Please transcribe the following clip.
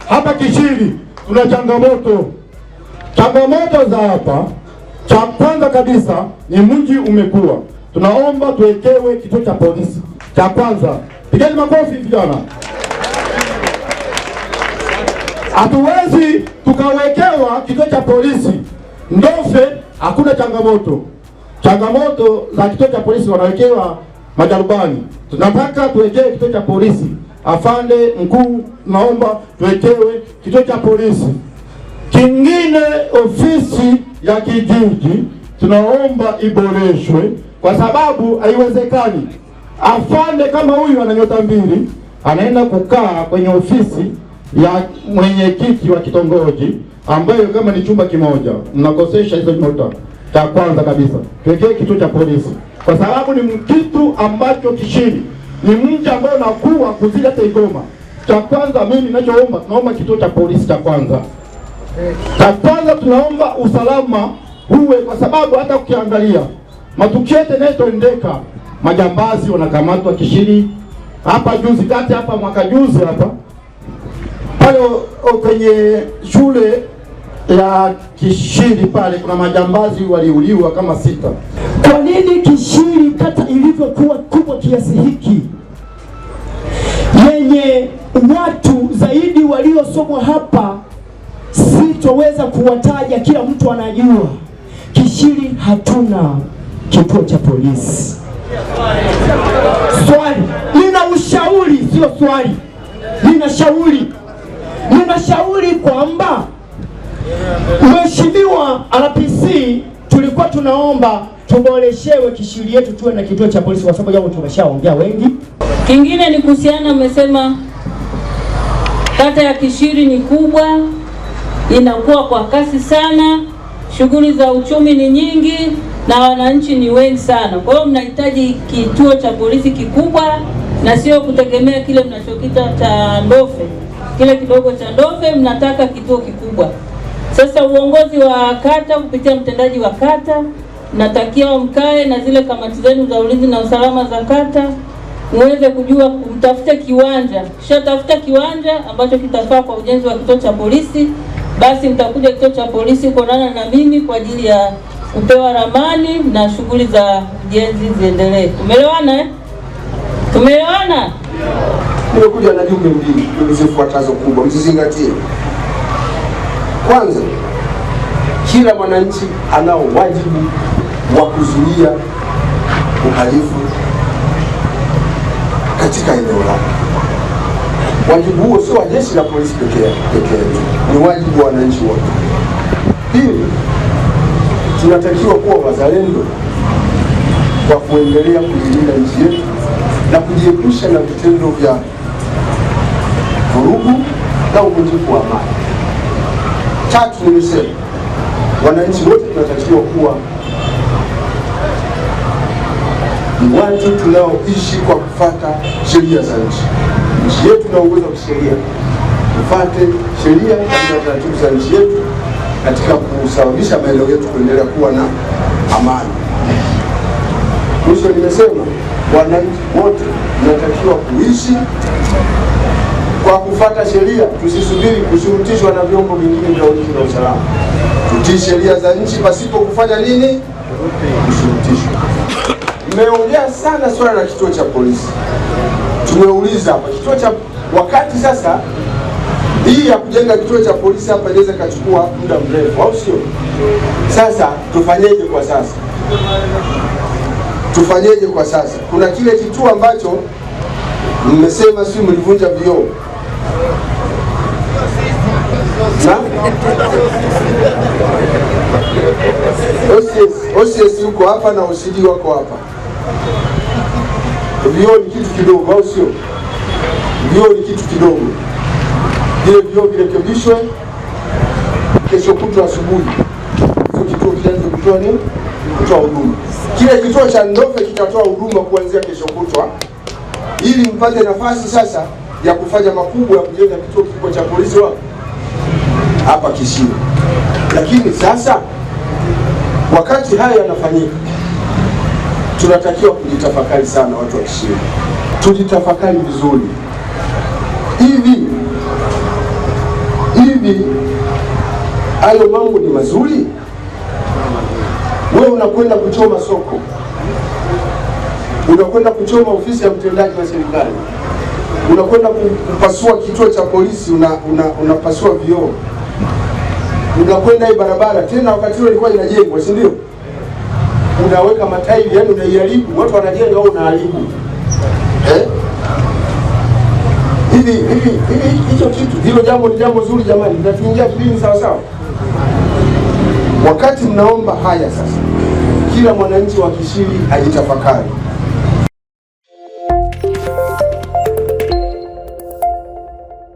Hapa Kishiri tuna changamoto za hapa. Cha kwanza kabisa ni mji umekuwa, tunaomba tuwekewe kituo cha polisi. Cha kwanza, pigeni makofi vijana. Hatuwezi tukawekewa kituo cha polisi Ndofe hakuna changamoto za kituo cha polisi wanawekewa Majarubani. Tunataka tuwekewe kituo cha polisi. Afande mkuu, naomba tuwekewe kituo cha polisi. Kingine, ofisi ya kijiji tunaomba iboreshwe, kwa sababu haiwezekani afande kama huyu ana nyota mbili anaenda kukaa kwenye ofisi ya mwenyekiti wa kitongoji ambayo kama ni chumba kimoja, mnakosesha hizo nyota. Cha kwanza kabisa tuwekee kituo cha polisi, kwa sababu ni kitu ambacho Kishiri ni mji ambao nakuwa kuzidi hata Igoma. Cha kwanza mimi ninachoomba, tunaomba kituo cha polisi cha kwanza. Cha kwanza tunaomba usalama uwe, kwa sababu hata ukiangalia matukio yote yanayotendeka, majambazi wanakamatwa Kishiri. Hapa juzi kati hapa mwaka juzi hapa pale kwenye shule ya Kishiri pale kuna majambazi waliuliwa kama 6. Kwa nini Kishiri kata ilivyokuwa kubwa kiasi hiki, yenye watu zaidi waliosomwa hapa, sitoweza kuwataja, kila mtu anajua Kishiri hatuna kituo cha polisi? Swali, nina ushauri, sio swali, ninashauri kwamba Mheshimiwa RPC, tulikuwa tunaomba tuboreshewe Kishiri yetu, tuwe na kituo cha polisi, kwa sababu jambo tumeshaongea wengi. Kingine ni kuhusiana, umesema kata ya Kishiri ni kubwa, inakuwa kwa kasi sana, shughuli za uchumi ni nyingi na wananchi ni wengi sana. Kwa hiyo mnahitaji kituo cha polisi kikubwa na sio kutegemea kile mnachokita cha Ndofe, kile kidogo cha Ndofe, mnataka kituo kikubwa. Sasa uongozi wa kata kupitia mtendaji wa kata, natakiwa mkae na zile kamati zenu za ulinzi na usalama za kata, muweze kujua kumtafuta kiwanja. Kisha tafuta kiwanja ambacho kitafaa kwa ujenzi wa kituo cha polisi, basi mtakuja kituo cha polisi kuonana na mimi kwa ajili ya kupewa ramani na shughuli za ujenzi ziendelee. Tumeelewana eh? Tumeelewana? Nimekuja na jumbe mbili zilizofuatazo kubwa, mzizingatie. Kwanza, kila mwananchi anao wajibu wa kuzuia uhalifu katika eneo lake. Wajibu huo sio wa jeshi la polisi pekee yetu, ni wajibu wa wananchi wote. Pili, tunatakiwa kuwa wazalendo kwa kuendelea kuilinda nchi yetu na kujiepusha na vitendo vya vurugu na uvunjifu wa amani. Tatu, nimesema wananchi wote tunatakiwa kuwa ni watu tunaoishi kwa kufuata sheria za nchi. Nchi yetu inaongozwa kisheria, tufuate sheria na taratibu za nchi yetu katika kusababisha maeneo yetu kuendelea kuwa na amani. Mwisho, nimesema wananchi wote tunatakiwa kuishi kwa kufuata sheria, tusisubiri kushurutishwa na vyombo vingine vya ulinzi na usalama. Tutii sheria za nchi pasipo kufanya nini? Kushurutishwa. Mmeongea sana swala la kituo cha polisi. Tumeuliza hapa kituo cha wakati sasa, hii ya kujenga kituo cha polisi hapa inaweza kachukua muda mrefu, au sio? Sasa tufanyeje kwa sasa? Tufanyeje kwa sasa? Kuna kile kituo ambacho mmesema si mlivunja vioo. Na OCS yuko hapa na OCD wako hapa. Vioo ni kitu kidogo, au sio? Vioo ni kitu kidogo. Vile vioo virekebishwe kesho kutwa asubuhi. Hicho kituo kianze kutoa nini? Kutoa huduma. Kile kituo cha Ndofe kitatoa huduma kuanzia kesho kutwa, ili mpate nafasi sasa ya kufanya makubwa ya kujenga kituo kikubwa cha polisi hapa Kishiri. Lakini sasa wakati haya yanafanyika, tunatakiwa kujitafakari sana, watu wa Kishiri, tujitafakari vizuri. Hivi hayo mambo ni mazuri? Wewe unakwenda kuchoma soko, unakwenda kuchoma ofisi ya mtendaji wa serikali, unakwenda kupasua kituo cha polisi, unapasua vioo, unakwenda hii barabara tena, wakati ule ilikuwa inajengwa, si ndio? Unaweka matairi, yani unaiharibu, watu wanajenga au unaharibu. Hicho kitu, hilo jambo ni jambo zuri jamani, mnatuingia kidini sawa sawa. Wakati mnaomba haya sasa, kila mwananchi wa Kishiri ajitafakari.